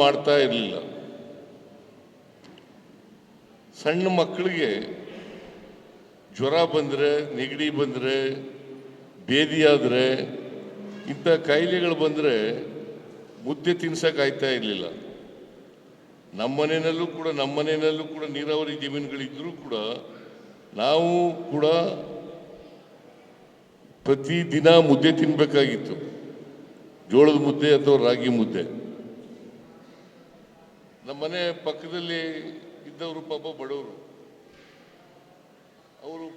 ಮಾಡ್ತಾ ಇರಲಿಲ್ಲ. ಸಣ್ಣ ಮಕ್ಕಳಿಗೆ ಜ್ವರ ಬಂದರೆ, ನೆಗಡಿ ಬಂದರೆ, ಬೇದಿಯಾದರೆ, ಇಂಥ ಕಾಯಿಲೆಗಳು ಬಂದರೆ ಮುದ್ದೆ ತಿನ್ಸಕ್ಕೆ ಆಯ್ತಾ ಇರಲಿಲ್ಲ. ನಮ್ಮನೆಯಲ್ಲೂ ಕೂಡ ನೀರಾವರಿ ಜಮೀನುಗಳಿದ್ದರೂ ಕೂಡ ನಾವು ಕೂಡ ಪ್ರತಿದಿನ ಮುದ್ದೆ ತಿನ್ನಬೇಕಾಗಿತ್ತು. ಜೋಳದ ಮುದ್ದೆ ಅಥವಾ ರಾಗಿ ಮುದ್ದೆ. ನಮ್ಮನೆ ಪಕ್ಕದಲ್ಲಿ ಇದ್ದವರು ಪಾಪ ಬಡವರು, ಅವರು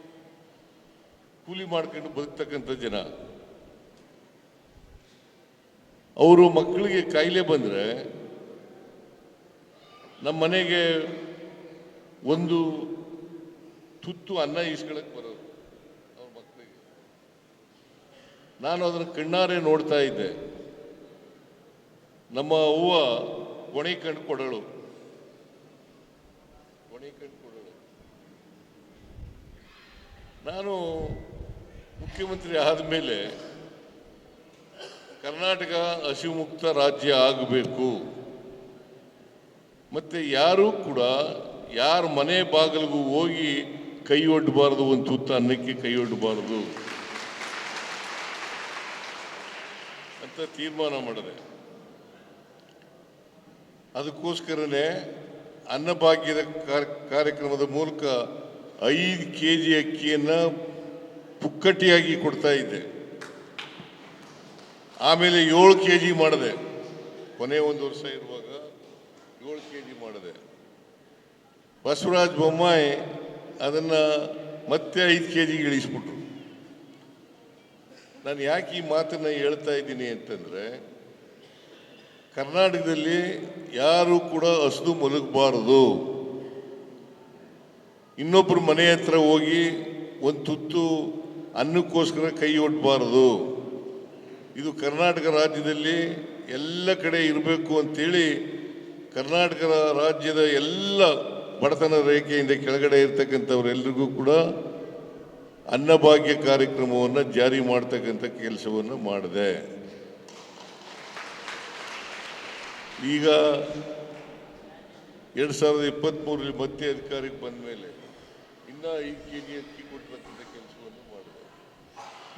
ಕೂಲಿ ಮಾಡ್ಕೊಂಡು ಬದುಕ್ತಕ್ಕಂಥ ಜನ. ಅವರು ಮಕ್ಕಳಿಗೆ ಕಾಯಿಲೆ ಬಂದರೆ ನಮ್ಮ ಮನೆಗೆ ಒಂದು ತುತ್ತು ಅನ್ನ ಈಸ್ಕೊಳಕ್ಕೆ ಬರೋರು ಅವ್ರ ಮಕ್ಕಳಿಗೆ. ನಾನು ಅದನ್ನು ಕಣ್ಣಾರೆ ನೋಡ್ತಾ ಇದ್ದೆ. ನಮ್ಮ ಅವ್ವ ಗೊಣೆ ಕಂಡು ಕೊಡೋಳು. ನಾನು ಮುಖ್ಯಮಂತ್ರಿ ಆದಮೇಲೆ ಕರ್ನಾಟಕ ಹಸಿವು ಮುಕ್ತ ರಾಜ್ಯ ಆಗಬೇಕು, ಮತ್ತೆ ಯಾರೂ ಕೂಡ ಯಾರ ಮನೆ ಬಾಗಿಲಿಗೂ ಹೋಗಿ ಕೈ ಒಡ್ಡಬಾರ್ದು, ಒಂದು ತುತ್ತ ಅನ್ನಕ್ಕೆ ಕೈ ಒಡ್ಡಬಾರ್ದು ಅಂತ ತೀರ್ಮಾನ ಮಾಡಿದೆ. ಅದಕ್ಕೋಸ್ಕರನೇ ಅನ್ನಭಾಗ್ಯದ ಕಾರ್ಯಕ್ರಮದ ಮೂಲಕ 5 kg ಅಕ್ಕಿಯನ್ನು ಪುಕ್ಕಟ್ಟಿಯಾಗಿ ಕೊಡ್ತಾ ಇದ್ದೆ. ಆಮೇಲೆ 7 kg ಮಾಡಿದೆ. ಕೊನೆ 1 ವರ್ಷ ಇರುವಾಗ 7 kg ಮಾಡಿದೆ. ಬಸವರಾಜ ಬೊಮ್ಮಾಯಿ ಅದನ್ನು ಮತ್ತೆ 5 kg ಇಳಿಸ್ಬಿಟ್ರು. ನಾನು ಯಾಕೆ ಈ ಮಾತನ್ನು ಹೇಳ್ತಾ ಇದ್ದೀನಿ ಅಂತಂದರೆ, ಕರ್ನಾಟಕದಲ್ಲಿ ಯಾರು ಕೂಡ ಹಸಿದು ಮಲಗಬಾರದು. ಇನ್ನೊಬ್ಬರ ಮನೆ ಹತ್ರ ಹೋಗಿ ಒಂದು ತುತ್ತು ಅನ್ನಕ್ಕೋಸ್ಕರ ಕೈ ಒಡ್ಡಬಾರದು. ಇದು ಕರ್ನಾಟಕ ರಾಜ್ಯದಲ್ಲಿ ಎಲ್ಲ ಕಡೆ ಇರಬೇಕು ಅಂತೇಳಿ ಕರ್ನಾಟಕ ರಾಜ್ಯದ ಎಲ್ಲ ಬಡತನ ರೇಖೆಯಿಂದ ಕೆಳಗಡೆ ಇರ್ತಕ್ಕಂಥವರೆಲ್ಲರಿಗೂ ಕೂಡ ಅನ್ನಭಾಗ್ಯ ಕಾರ್ಯಕ್ರಮವನ್ನು ಜಾರಿ ಮಾಡ್ತಕ್ಕಂಥ ಕೆಲಸವನ್ನು ಮಾಡಿದೆ. ಈಗ 2023 ಮತ್ತೆ ಅಧಿಕಾರಕ್ಕೆ ಬಂದ ಮೇಲೆ ಇನ್ನೂ 5 kg ಅಕ್ಕಿ ಕೊಡ್ತಕ್ಕಂಥ ಕೆಲಸವನ್ನು ಮಾಡಿದೆ.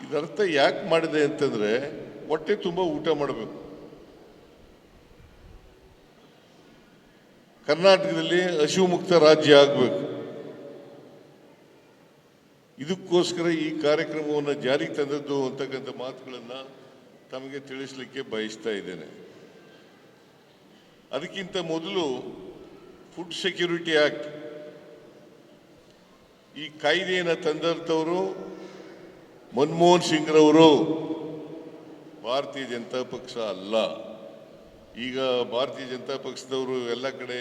ಇದರ್ಥ ಯಾಕೆ ಮಾಡಿದೆ ಅಂತಂದರೆ, ಹೊಟ್ಟೆ ತುಂಬ ಊಟ ಮಾಡಬೇಕು. ಕರ್ನಾಟಕದಲ್ಲಿ ಹಸಿವು ಮುಕ್ತ ರಾಜ್ಯ ಆಗಬೇಕು. ಇದಕ್ಕೋಸ್ಕರ ಈ ಕಾರ್ಯಕ್ರಮವನ್ನು ಜಾರಿಗೆ ತಂದದ್ದು ಅಂತಕ್ಕಂಥ ಮಾತುಗಳನ್ನು ತಮಗೆ ತಿಳಿಸಲಿಕ್ಕೆ ಬಯಸ್ತಾ ಇದ್ದೇನೆ. ಅದಕ್ಕಿಂತ ಮೊದಲು ಫುಡ್ ಸೆಕ್ಯೂರಿಟಿ ಆಕ್ಟ್, ಈ ಕಾಯ್ದೆಯನ್ನು ತಂದಂಥವರು ಮನಮೋಹನ್ ಸಿಂಗ್ರವರು, ಭಾರತೀಯ ಜನತಾ ಪಕ್ಷ ಅಲ್ಲ. ಈಗ ಭಾರತೀಯ ಜನತಾ ಪಕ್ಷದವರು ಎಲ್ಲ ಕಡೆ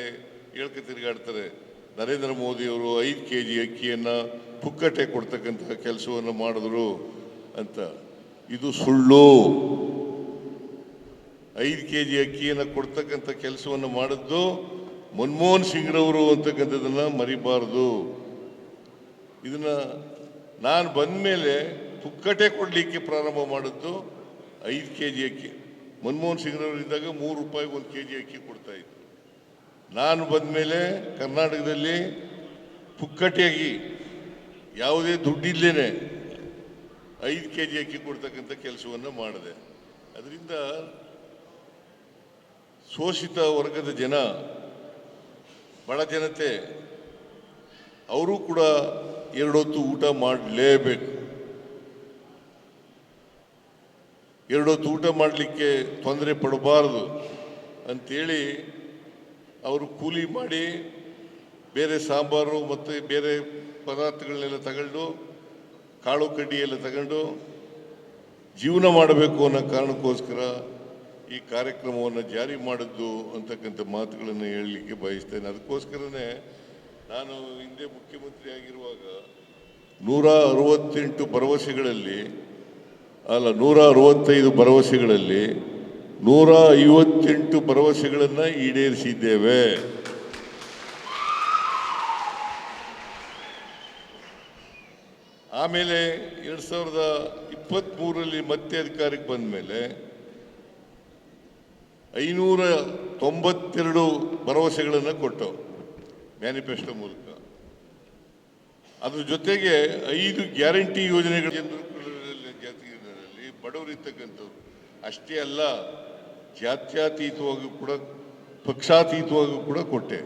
ಹೇಳ್ಕ ತಿರುಗಾಡ್ತಾರೆ, ನರೇಂದ್ರ ಮೋದಿಯವರು 5 kg ಅಕ್ಕಿಯನ್ನು ಪುಕ್ಕಟೆ ಕೊಡ್ತಕ್ಕಂಥ ಕೆಲಸವನ್ನು ಮಾಡಿದ್ರು ಅಂತ. ಇದು ಸುಳ್ಳು. 5 kg ಅಕ್ಕಿಯನ್ನು ಕೊಡ್ತಕ್ಕಂಥ ಕೆಲಸವನ್ನು ಮಾಡಿದ್ದು ಮನಮೋಹನ್ ಸಿಂಗ್ರವರು ಅಂತಕ್ಕಂಥದ್ದನ್ನು ಮರಿಬಾರ್ದು. ಇದನ್ನು ನಾನು ಬಂದ ಮೇಲೆ ಪುಕ್ಕಟೆ ಕೊಡಲಿಕ್ಕೆ ಪ್ರಾರಂಭ ಮಾಡಿದ್ದು 5 kg ಅಕ್ಕಿ. ಮನಮೋಹನ್ ಸಿಂಗ್ರವರು ಇದ್ದಾಗ 3 ರೂಪಾಯಿಗೆ 1 kg ಅಕ್ಕಿ ಕೊಡ್ತಾ ಇದ್ರು. ನಾನು ಬಂದ ಮೇಲೆ ಕರ್ನಾಟಕದಲ್ಲಿ ಪುಕ್ಕಟೆಯಾಗಿ ಯಾವುದೇ ದುಡ್ಡಿಲ್ಲೇನೆ 5 kg ಅಕ್ಕಿ ಕೊಡ್ತಕ್ಕಂಥ ಕೆಲಸವನ್ನು ಮಾಡಿದೆ. ಅದರಿಂದ ಶೋಷಿತ ವರ್ಗದ ಜನ, ಬಡ ಜನತೆ, ಅವರು ಕೂಡ 2 ಹೊತ್ತು ಊಟ ಮಾಡಲೇಬೇಕು. 2 ಹೊತ್ತು ಊಟ ಮಾಡಲಿಕ್ಕೆ ತೊಂದರೆ ಪಡಬಾರದು ಅಂಥೇಳಿ ಅವರು ಕೂಲಿ ಮಾಡಿ ಬೇರೆ ಸಾಂಬಾರು ಮತ್ತು ಬೇರೆ ಪದಾರ್ಥಗಳನ್ನೆಲ್ಲ ತಗೊಂಡು, ಕಾಳು ಕಡ್ಡಿ ಎಲ್ಲ ತಗೊಂಡು ಜೀವನ ಮಾಡಬೇಕು ಅನ್ನೋ ಕಾರಣಕ್ಕೋಸ್ಕರ ಈ ಕಾರ್ಯಕ್ರಮವನ್ನು ಜಾರಿ ಮಾಡಿದ್ದು ಅಂತಕ್ಕಂಥ ಮಾತುಗಳನ್ನು ಹೇಳಲಿಕ್ಕೆ ಬಯಸ್ತೇನೆ. ಅದಕ್ಕೋಸ್ಕರನೇ ನಾನು ಹಿಂದೆ ಮುಖ್ಯಮಂತ್ರಿ ಆಗಿರುವಾಗ 168 ಭರವಸೆಗಳಲ್ಲಿ, ಅಲ್ಲ 165 ಭರವಸೆಗಳಲ್ಲಿ 158 ಭರವಸೆಗಳನ್ನು ಈಡೇರಿಸಿದ್ದೇವೆ. ಆಮೇಲೆ 2023ರಲ್ಲಿ ಮತ್ತೆ ಅಧಿಕಾರಕ್ಕೆ ಬಂದ ಮೇಲೆ 592 ಭರವಸೆಗಳನ್ನು ಕೊಟ್ಟು ಮ್ಯಾನಿಫೆಸ್ಟೋ ಮೂಲಕ. ಅದ್ರ ಜೊತೆಗೆ 5 ಗ್ಯಾರಂಟಿ ಯೋಜನೆಗಳ ಜಾತಿಗಳಲ್ಲಿ ಬಡವರಿರ್ತಕ್ಕಂಥವ್ರು ಅಷ್ಟೇ ಅಲ್ಲ, ಜಾತ್ಯತೀತವಾಗಿ ಕೂಡ ಪಕ್ಷಾತೀತವಾಗಿ ಕೂಡ ಕೊಟ್ಟೆ.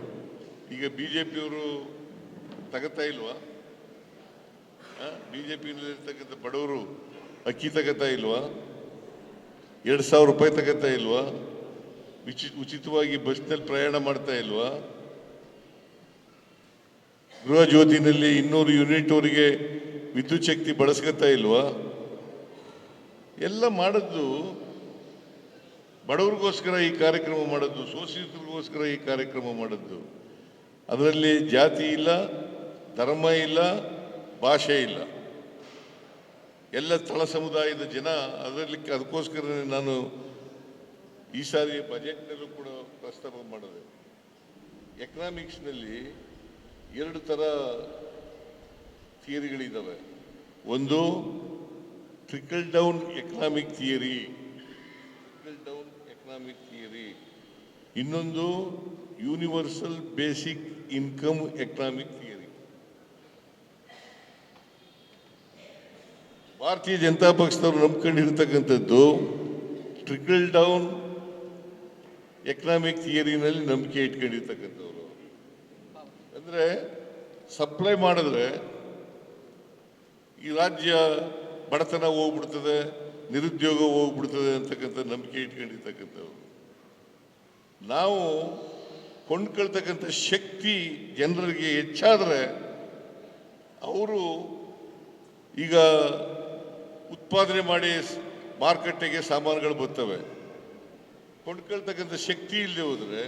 ಈಗ ಬಿಜೆಪಿಯವರು ತಗೋತಾ ಇಲ್ವಾ? ಬಿಜೆಪಿಯಲ್ಲಿರ್ತಕ್ಕಂಥ ಬಡವರು ಅಕ್ಕಿ ತಗೋತಾ ಇಲ್ವಾ? 2,000 ರೂಪಾಯಿ ತಗೋತಾ ಇಲ್ವಾ? ಉಚಿತವಾಗಿ ಬಸ್ನಲ್ಲಿ ಪ್ರಯಾಣ ಮಾಡ್ತಾ ಇಲ್ವಾ? ಗೃಹ ಜ್ಯೋತಿನಲ್ಲಿ 200 ಯೂನಿಟ್ ಅವರಿಗೆ ವಿದ್ಯುತ್ ಶಕ್ತಿ ಬಳಸ್ಕೊತಾ ಇಲ್ವಾ? ಎಲ್ಲ ಮಾಡಿದ್ದು ಬಡವರಿಗೋಸ್ಕರ ಈ ಕಾರ್ಯಕ್ರಮ ಮಾಡಿದ್ದು, ಶೋಷಿತರಿಗೋಸ್ಕರ ಈ ಕಾರ್ಯಕ್ರಮ ಮಾಡಿದ್ದು. ಅದರಲ್ಲಿ ಜಾತಿ ಇಲ್ಲ, ಧರ್ಮ ಇಲ್ಲ, ಭಾಷೆ ಇಲ್ಲ, ಎಲ್ಲ ತಳ ಸಮುದಾಯದ ಜನ ಅದರಲ್ಲಿ. ಅದಕ್ಕೋಸ್ಕರ ನಾನು ಈ ಸಾರಿ ಬಜೆಟ್ನಲ್ಲೂ ಕೂಡ ಪ್ರಸ್ತಾಪ ಮಾಡಿದೆ. ಎಕನಾಮಿಕ್ಸ್ನಲ್ಲಿ 2 ಥರ ಥಿಯರಿಗಳಿದ್ದಾವೆ. ಒಂದು ಟ್ರಿಕಲ್ ಡೌನ್ ಎಕನಾಮಿಕ್ ಥಿಯರಿ, ಇನ್ನೊಂದು universal basic income economic theory. ಭಾರತೀಯ ಜನತಾ ಪಕ್ಷದವರು ನಂಬ್ಕೊಂಡಿರ್ತಕ್ಕಂಥದ್ದು ಟ್ರಿಕಲ್ ಡೌನ್ ಎಕನಾಮಿಕ್ ಥಿಯರಿನಲ್ಲಿ ನಂಬಿಕೆ ಇಟ್ಕೊಂಡಿರ್ತಕ್ಕಂಥವ್ರು. ಅಂದರೆ ಸಪ್ಲೈ ಮಾಡಿದ್ರೆ ಈ ರಾಜ್ಯ ಬಡತನ ಹೋಗ್ಬಿಡ್ತದೆ, ನಿರುದ್ಯೋಗ ಹೋಗ್ಬಿಡ್ತದೆ ಅಂತಕ್ಕಂಥ ನಂಬಿಕೆ ಇಟ್ಕೊಂಡಿರ್ತಕ್ಕಂಥವ್ರು. ನಾವು ಕೊಂಡ್ಕೊಳ್ತಕ್ಕಂಥ ಶಕ್ತಿ ಜನರಿಗೆ ಹೆಚ್ಚಾದರೆ ಅವರು ಈಗ ಉತ್ಪಾದನೆ ಮಾಡಿ ಮಾರುಕಟ್ಟೆಗೆ ಸಾಮಾನುಗಳು ಬರ್ತವೆ. ಕೊಂಡ್ಕೊಳ್ತಕ್ಕಂಥ ಶಕ್ತಿ ಇಲ್ಲದೆ ಹೋದರೆ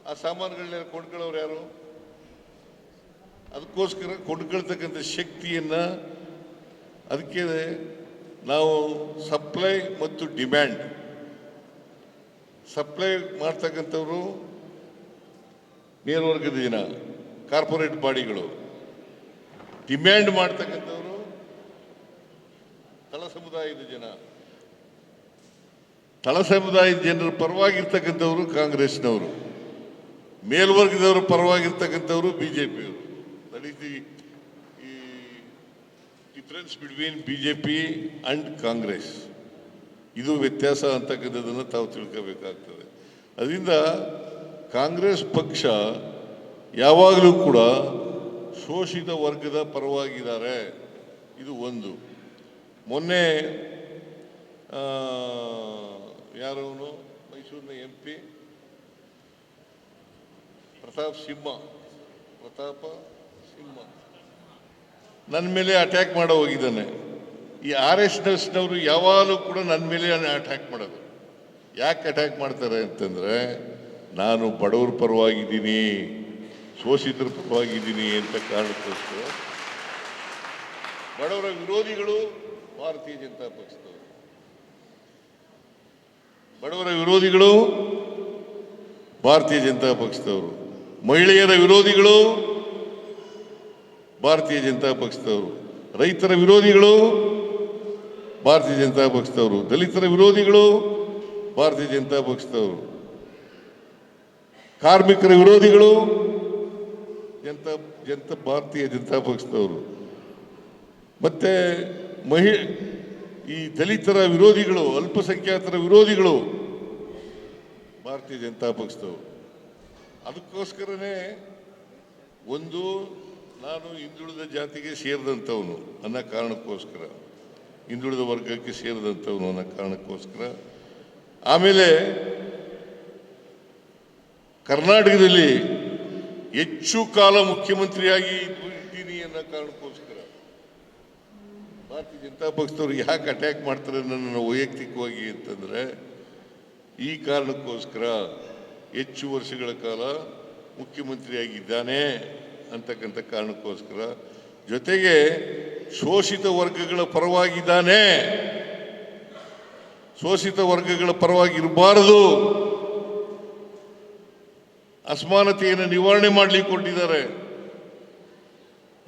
ಆ ಸಾಮಾನುಗಳನ್ನ ಕೊಂಡ್ಕೊಳ್ಳೋರು ಯಾರು? ಅದಕ್ಕೋಸ್ಕರ ಕೊಂಡ್ಕೊಳ್ತಕ್ಕಂಥ ಶಕ್ತಿಯನ್ನು, ಅದಕ್ಕೆ ನಾವು ಸಪ್ಲೈ ಮತ್ತು ಡಿಮ್ಯಾಂಡ್. ಸಪ್ಲೈ ಮಾಡ್ತಕ್ಕಂಥವ್ರು ಮೇಲ್ವರ್ಗದ ಜನ, ಕಾರ್ಪೊರೇಟ್ ಬಾಡಿಗಳು. ಡಿಮ್ಯಾಂಡ್ ಮಾಡ್ತಕ್ಕಂಥವ್ರು ತಳ ಸಮುದಾಯದ ಜನ. ತಳ ಸಮುದಾಯದ ಜನರ ಪರವಾಗಿರ್ತಕ್ಕಂಥವ್ರು ಕಾಂಗ್ರೆಸ್ನವರು, ಮೇಲ್ವರ್ಗದವರು ಪರವಾಗಿರ್ತಕ್ಕಂಥವ್ರು ಬಿಜೆಪಿಯವರು. That is the difference between BJP and Congress. ಇದು ವ್ಯತ್ಯಾಸ ಅಂತಕ್ಕಂಥದ್ದನ್ನು ತಾವು ತಿಳ್ಕೋಬೇಕಾಗ್ತದೆ. ಅದರಿಂದ ಕಾಂಗ್ರೆಸ್ ಪಕ್ಷ ಯಾವಾಗಲೂ ಕೂಡ ಶೋಷಿತ ವರ್ಗದ ಪರವಾಗಿದ್ದಾರೆ. ಇದು ಒಂದು. ಮೊನ್ನೆ ಯಾರವನು ಮೈಸೂರಿನ MP ಪ್ರತಾಪ ಸಿಂಹ ನನ್ನ ಮೇಲೆ ಅಟ್ಯಾಕ್ ಮಾಡೋ ಹೋಗಿದ್ದಾನೆ. ಈ RSSನವರು ಯಾವಾಗಲೂ ಕೂಡ ನನ್ನ ಮೇಲೆ ಅಟ್ಯಾಕ್ ಮಾಡೋದು. ಯಾಕೆ ಅಟ್ಯಾಕ್ ಮಾಡ್ತಾರೆ ಅಂತಂದರೆ, ನಾನು ಬಡವರ ಪರವಾಗಿದ್ದೀನಿ, ಶೋಷಿತರ ಪರವಾಗಿದ್ದೀನಿ ಅಂತ ಕಾರಣಕ್ಕೋಸ್ಕರ. ಬಡವರ ವಿರೋಧಿಗಳು ಭಾರತೀಯ ಜನತಾ ಪಕ್ಷದವರು, ಬಡವರ ವಿರೋಧಿಗಳು ಭಾರತೀಯ ಜನತಾ ಪಕ್ಷದವರು, ಮಹಿಳೆಯರ ವಿರೋಧಿಗಳು ಭಾರತೀಯ ಜನತಾ ಪಕ್ಷದವರು, ರೈತರ ವಿರೋಧಿಗಳು ಭಾರತೀಯ ಜನತಾ ಪಕ್ಷದವರು, ದಲಿತರ ವಿರೋಧಿಗಳು ಭಾರತೀಯ ಜನತಾ ಪಕ್ಷದವರು, ಕಾರ್ಮಿಕರ ವಿರೋಧಿಗಳು ಭಾರತೀಯ ಜನತಾ ಪಕ್ಷದವರು, ಮತ್ತೆ ಈ ದಲಿತರ ವಿರೋಧಿಗಳು, ಅಲ್ಪಸಂಖ್ಯಾತರ ವಿರೋಧಿಗಳು ಭಾರತೀಯ ಜನತಾ ಪಕ್ಷದವರು. ಅದಕ್ಕೋಸ್ಕರನೇ ಒಂದು, ನಾನು ಹಿಂದುಳಿದ ಜಾತಿಗೆ ಸೇರಿದಂಥವನು ಅನ್ನೋ ಕಾರಣಕ್ಕೋಸ್ಕರ, ಹಿಂದುಳಿದ ವರ್ಗಕ್ಕೆ ಸೇರಿದಂಥವನು ಅನ್ನೋ ಕಾರಣಕ್ಕೋಸ್ಕರ. ಆಮೇಲೆ ಕರ್ನಾಟಕದಲ್ಲಿ ಹೆಚ್ಚು ಕಾಲ ಮುಖ್ಯಮಂತ್ರಿಯಾಗಿ ಇದ್ದೀನಿ ಅನ್ನೋ ಕಾರಣಕ್ಕೋಸ್ಕರ ಭಾರತೀಯ ಜನತಾ ಪಕ್ಷದವ್ರು ಯಾಕೆ ಅಟ್ಯಾಕ್ ಮಾಡ್ತಾರೆ ನನ್ನನ್ನು ವೈಯಕ್ತಿಕವಾಗಿ ಅಂತಂದರೆ, ಈ ಕಾರಣಕ್ಕೋಸ್ಕರ ಹೆಚ್ಚು ವರ್ಷಗಳ ಕಾಲ ಮುಖ್ಯಮಂತ್ರಿಯಾಗಿದ್ದಾನೆ ಅಂತಕ್ಕಂಥ ಕಾರಣಕ್ಕೋಸ್ಕರ. ಜೊತೆಗೆ ಶೋಷಿತ ವರ್ಗಗಳ ಪರವಾಗಿದ್ದಾನೆ, ಶೋಷಿತ ವರ್ಗಗಳ ಪರವಾಗಿರಬಾರದು, ಅಸಮಾನತೆಯನ್ನು ನಿವಾರಣೆ ಮಾಡಲಿಕ್ಕೆ ಕೊಟ್ಟಿದ್ದಾರೆ,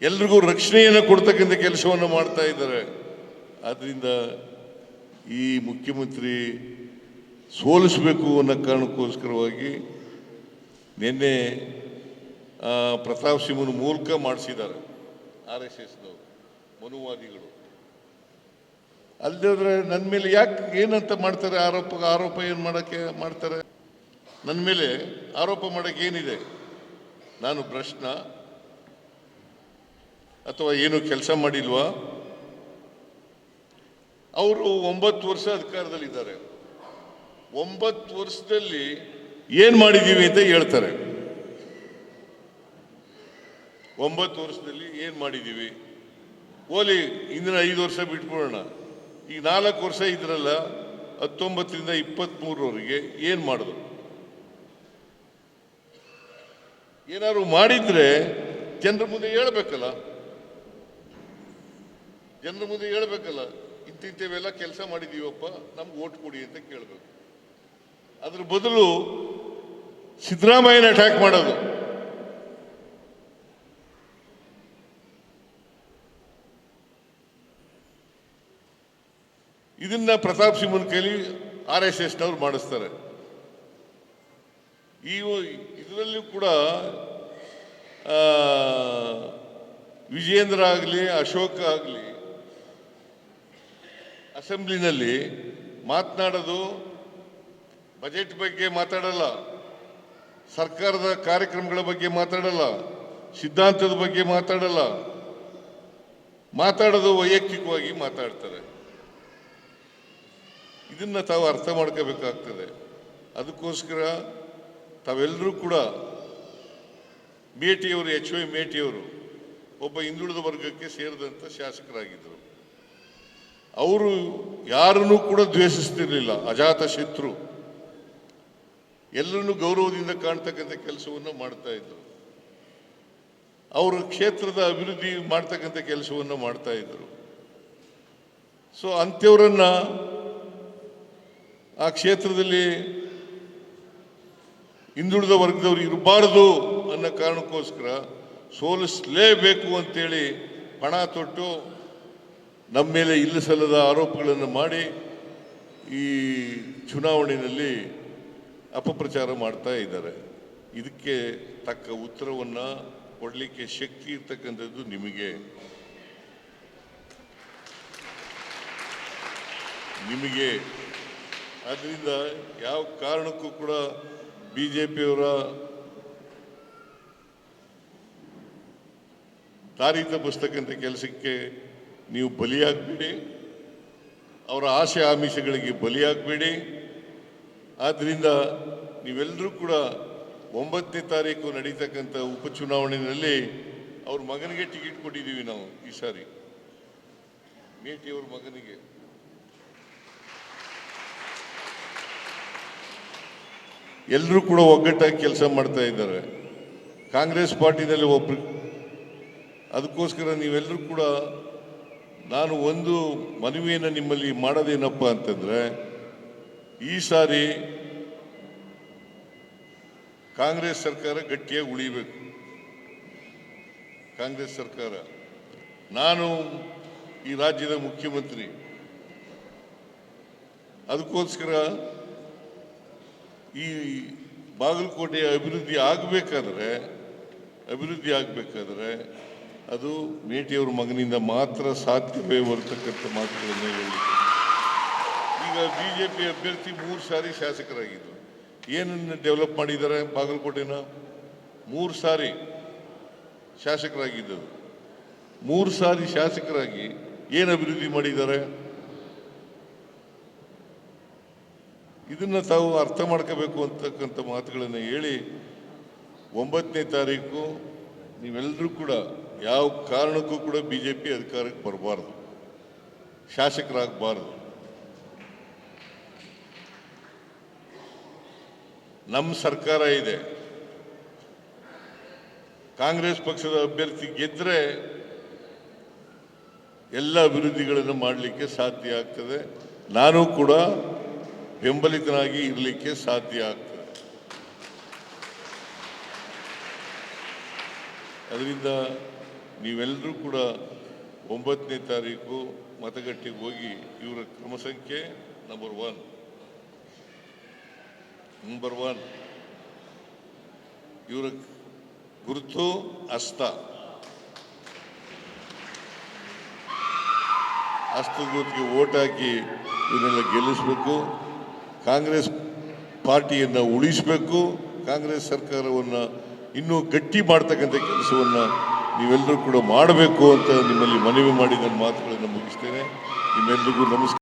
ಎಲ್ರಿಗೂ ರಕ್ಷಣೆಯನ್ನು ಕೊಡ್ತಕ್ಕಂಥ ಕೆಲಸವನ್ನು ಮಾಡ್ತಾ ಇದ್ದಾರೆ. ಆದ್ದರಿಂದ ಈ ಮುಖ್ಯಮಂತ್ರಿ ಸೋಲಿಸಬೇಕು ಅನ್ನೋ ಕಾರಣಕ್ಕೋಸ್ಕರವಾಗಿ ನಿನ್ನೆ ಪ್ರತಾಪ್ ಸಿಂಹನ ಮೂಲಕ ಮಾಡಿಸಿದ್ದಾರೆ RSSನವರು ಮನುವಾದಿಗಳು. ಅಲ್ಲದ್ರೆ ನನ್ನ ಮೇಲೆ ಯಾಕೆ ಏನಂತ ಮಾಡ್ತಾರೆ ಆರೋಪ ಏನು ಮಾಡೋಕ್ಕೆ ಮಾಡ್ತಾರೆ? ನನ್ನ ಮೇಲೆ ಆರೋಪ ಮಾಡೋಕ್ಕೆ ಏನಿದೆ? ನಾನು ಭ್ರಷ್ಟನ ಅಥವಾ ಏನು ಕೆಲಸ ಮಾಡಿಲ್ವಾ? ಅವರು 9 ವರ್ಷ ಅಧಿಕಾರದಲ್ಲಿದ್ದಾರೆ. 9 ವರ್ಷದಲ್ಲಿ ಏನು ಮಾಡಿದ್ದೀವಿ ಅಂತ ಹೇಳ್ತಾರೆ. 9 ವರ್ಷದಲ್ಲಿ ಏನು ಮಾಡಿದ್ದೀವಿ? ಓಲಿ ಇಂದಿನ 5 ವರ್ಷ ಬಿಟ್ಬಿಡೋಣ. ಈಗ 4 ವರ್ಷ ಇದ್ರಲ್ಲ, 19ರಿಂದ 23ರವರೆಗೆ ಏನು ಮಾಡಿದ್ರು? ಏನಾದ್ರು ಮಾಡಿದ್ರೆ ಜನರ ಮುಂದೆ ಹೇಳ್ಬೇಕಲ್ಲ, ಜನರ ಮುಂದೆ ಹೇಳ್ಬೇಕಲ್ಲ, ಇಂತಿಂತವೆಲ್ಲ ಕೆಲಸ ಮಾಡಿದೀವಪ್ಪ, ನಮ್ಗೆ ಓಟ್ ಕೊಡಿ ಅಂತ ಕೇಳಬೇಕು. ಅದ್ರ ಬದಲು ಸಿದ್ದರಾಮಯ್ಯನ ಅಟ್ಯಾಕ್ ಮಾಡೋದು. ಇದನ್ನ ಪ್ರತಾಪ್ ಸಿಂಹನ ಕೈಲಿ RSSನವ್ರು ಮಾಡಿಸ್ತಾರೆ. ಇದರಲ್ಲೂ ಕೂಡ ವಿಜೇಂದ್ರ ಆಗಲಿ ಅಶೋಕ್ ಆಗಲಿ ಅಸೆಂಬ್ಲಿನಲ್ಲಿ ಮಾತನಾಡೋದು ಬಜೆಟ್ ಬಗ್ಗೆ ಮಾತಾಡಲ್ಲ, ಸರ್ಕಾರದ ಕಾರ್ಯಕ್ರಮಗಳ ಬಗ್ಗೆ ಮಾತಾಡಲ್ಲ, ಸಿದ್ಧಾಂತದ ಬಗ್ಗೆ ಮಾತಾಡಲ್ಲ, ಮಾತಾಡೋದು ವೈಯಕ್ತಿಕವಾಗಿ ಮಾತಾಡ್ತಾರೆ. ಇದನ್ನ ತಾವು ಅರ್ಥ ಮಾಡ್ಕೋಬೇಕಾಗ್ತದೆ. ಅದಕ್ಕೋಸ್ಕರ ತಾವೆಲ್ಲರೂ ಕೂಡ ಮೇಟಿಯವರು, HY ಮೇಟಿಯವರು ಒಬ್ಬ ಹಿಂದುಳಿದ ವರ್ಗಕ್ಕೆ ಸೇರಿದಂಥ ಶಾಸಕರಾಗಿದ್ದರು. ಅವರು ಯಾರನ್ನೂ ಕೂಡ ದ್ವೇಷಿಸ್ತಿರ್ಲಿಲ್ಲ, ಅಜಾತ ಶತ್ರು. ಎಲ್ಲರನ್ನೂ ಗೌರವದಿಂದ ಕಾಣ್ತಕ್ಕಂಥ ಕೆಲಸವನ್ನು ಮಾಡ್ತಾ ಇದ್ರು. ಅವರು ಕ್ಷೇತ್ರದ ಅಭಿವೃದ್ಧಿ ಮಾಡ್ತಕ್ಕಂಥ ಕೆಲಸವನ್ನು ಮಾಡ್ತಾ ಇದ್ರು. ಸೊ ಅಂಥವರನ್ನ ಆ ಕ್ಷೇತ್ರದಲ್ಲಿ ಹಿಂದುಳಿದ ವರ್ಗದವರು ಇರಬಾರ್ದು ಅನ್ನೋ ಕಾರಣಕ್ಕೋಸ್ಕರ ಸೋಲಿಸಲೇಬೇಕು ಅಂತೇಳಿ ಪಣ ತೊಟ್ಟು ನಮ್ಮ ಮೇಲೆ ಇಲ್ಲಸಲ್ಲದ ಆರೋಪಗಳನ್ನು ಮಾಡಿ ಈ ಚುನಾವಣೆಯಲ್ಲಿ ಅಪಪ್ರಚಾರ ಮಾಡ್ತಾ ಇದ್ದಾರೆ. ಇದಕ್ಕೆ ತಕ್ಕ ಉತ್ತರವನ್ನು ಕೊಡಲಿಕ್ಕೆ ಶಕ್ತಿ ಇರ್ತಕ್ಕಂಥದ್ದು ನಿಮಗೆ. ಆದ್ದರಿಂದ ಯಾವ ಕಾರಣಕ್ಕೂ ಕೂಡ BJPಯವರ ದಾರಿ ತಪ್ಪಿಸ್ತಕ್ಕಂಥ ಕೆಲಸಕ್ಕೆ ನೀವು ಬಲಿಯಾಗಬೇಡಿ, ಅವರ ಆಶೆ ಆಮಿಷಗಳಿಗೆ ಬಲಿಯಾಗಬೇಡಿ. ಆದ್ದರಿಂದ ನೀವೆಲ್ಲರೂ ಕೂಡ 9ನೇ ತಾರೀಕು ನಡೀತಕ್ಕಂಥ ಉಪಚುನಾವಣೆಯಲ್ಲಿ ಅವ್ರ ಮಗನಿಗೆ ಟಿಕೆಟ್ ಕೊಟ್ಟಿದ್ದೀವಿ ನಾವು. ಈ ಸಾರಿ ಮೇಟಿಯವ್ರ ಮಗನಿಗೆ. ಎಲ್ಲರೂ ಕೂಡ ಒಗ್ಗಟ್ಟಾಗಿ ಕೆಲಸ ಮಾಡ್ತಾ ಇದ್ದಾರೆ. ಕಾಂಗ್ರೆಸ್ ಪಾರ್ಟಿನಲ್ಲಿ ಒಬ್ರು. ಅದಕ್ಕೋಸ್ಕರ ನೀವೆಲ್ಲರೂ ಕೂಡ ನಾನು ಒಂದು ಮನವಿಯನ್ನು ನಿಮ್ಮಲ್ಲಿ ಮಾಡೋದೇನಪ್ಪ ಅಂತಂದ್ರೆ, ಈ ಸಾರಿ ಕಾಂಗ್ರೆಸ್ ಸರ್ಕಾರ ಗಟ್ಟಿಯಾಗಿ ಉಳಿಬೇಕು. ಕಾಂಗ್ರೆಸ್ ಸರ್ಕಾರ, ನಾನು ಈ ರಾಜ್ಯದ ಮುಖ್ಯಮಂತ್ರಿ. ಅದಕ್ಕೋಸ್ಕರ ಈ ಬಾಗಲಕೋಟೆಯ ಅಭಿವೃದ್ಧಿ ಆಗಬೇಕಾದ್ರೆ ಅದು ಮೇಟಿಯವ್ರ ಮಗನಿಂದ ಮಾತ್ರ ಸಾಧ್ಯವೇ ಬರ್ತಕ್ಕಂಥ ಮಾತುಗಳನ್ನು ಹೇಳಲಿಕ್ಕೆ. ಈಗ BJP ಅಭ್ಯರ್ಥಿ 3 ಸಾರಿ ಶಾಸಕರಾಗಿದ್ದರು. ಏನನ್ನು ಡೆವಲಪ್ ಮಾಡಿದ್ದಾರೆ ಬಾಗಲಕೋಟೆನ? 3 ಸಾರಿ ಶಾಸಕರಾಗಿದ್ದರು. 3 ಸಾರಿ ಶಾಸಕರಾಗಿ ಏನು ಅಭಿವೃದ್ಧಿ ಮಾಡಿದ್ದಾರೆ? ಇದನ್ನ ತಾವು ಅರ್ಥ ಮಾಡ್ಕೋಬೇಕು ಅಂತಕ್ಕಂಥ ಮಾತುಗಳನ್ನು ಹೇಳಿ 9ನೇ ತಾರೀಕು ನೀವೆಲ್ಲರೂ ಕೂಡ ಯಾವ ಕಾರಣಕ್ಕೂ ಕೂಡ BJP ಅಧಿಕಾರಕ್ಕೆ ಬರಬಾರ್ದು, ಶಾಸಕರಾಗಬಾರ್ದು. ನಮ್ಮ ಸರ್ಕಾರ ಇದೆ. ಕಾಂಗ್ರೆಸ್ ಪಕ್ಷದ ಅಭ್ಯರ್ಥಿ ಗೆದ್ದರೆ ಎಲ್ಲ ಅಭಿವೃದ್ಧಿಗಳನ್ನು ಮಾಡಲಿಕ್ಕೆ ಸಾಧ್ಯ ಆಗ್ತದೆ. ನಾನು ಕೂಡ ಬೆಂಬಲಿತನಾಗಿ ಇರಲಿಕ್ಕೆ ಸಾಧ್ಯ ಆಗ್ತದೆ. ಅದರಿಂದ ನೀವೆಲ್ಲರೂ ಕೂಡ 9ನೇ ತಾರೀಕು ಮತಗಟ್ಟೆಗೆ ಹೋಗಿ ಇವರ ಕ್ರಮ ಸಂಖ್ಯೆ ನಂಬರ್ 1 ನಂಬರ್ 1 ಇವರ ಗುರುತು ಹಸ್ತ ಗುರುತಿಗೆ ಓಟ್ ಹಾಕಿ ಇವನ್ನೆಲ್ಲ ಗೆಲ್ಲಿಸಬೇಕು. ಕಾಂಗ್ರೆಸ್ ಪಾರ್ಟಿಯನ್ನು ಉಳಿಸಬೇಕು. ಕಾಂಗ್ರೆಸ್ ಸರ್ಕಾರವನ್ನು ಇನ್ನೂ ಗಟ್ಟಿ ಮಾಡ್ತಕ್ಕಂಥ ಕೆಲಸವನ್ನು ನೀವೆಲ್ಲರೂ ಕೂಡ ಮಾಡಬೇಕು ಅಂತ ನಿಮ್ಮಲ್ಲಿ ಮನವಿ ಮಾಡಿ ನನ್ನ ಮಾತುಗಳನ್ನು ಮುಗಿಸ್ತೇನೆ. ನಿಮ್ಮೆಲ್ಲರಿಗೂ ನಮಸ್ಕಾರ.